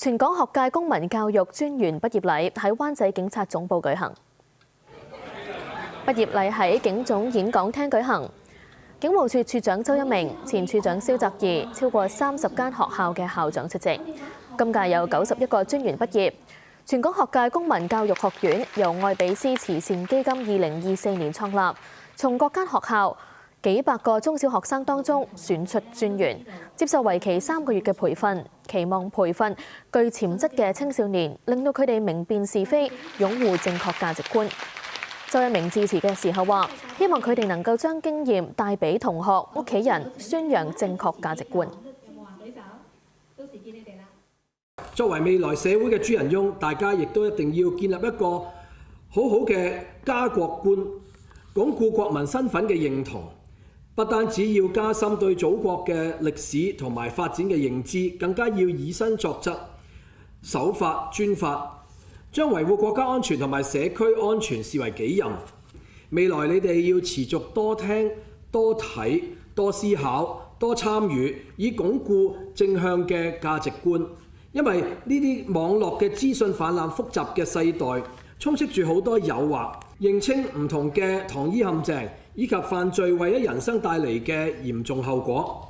全港學界公民教育專員畢業禮喺灣仔警察總部舉行。畢業禮喺警總演講廳舉行，警務處處長周一鳴、前處長蕭澤頤、超過30間學校嘅校長出席。今屆有91個專員畢業。全港學界公民教育學院由愛比斯慈善基金2024年創立，從各間學校幾百個中小學生當中選出專員，接受為期3個月嘅培訓，期望培訓具潛質嘅青少年，令到佢哋明辨是非，擁護正確價值觀。周一鳴致辭嘅時候話，希望佢哋能夠將經驗帶俾同學、屋企人，宣揚正確價值觀。作為未來社會嘅主人翁，大家亦都一定要建立一個好好嘅家國觀，鞏固國民身份嘅認同。不單只要加深對祖國嘅歷史同埋發展嘅認知，更加要以身作則，守法專法，將維護國家安全同埋社區安全視為己任。未來你哋要持續多聽、多睇、多思考、多參與，以鞏固正向嘅價值觀。因為呢啲網絡嘅資訊氾濫複雜嘅世代，充斥住好多誘惑，認清唔同嘅糖衣陷阱，以及犯罪為咗人生帶嚟嘅嚴重後果。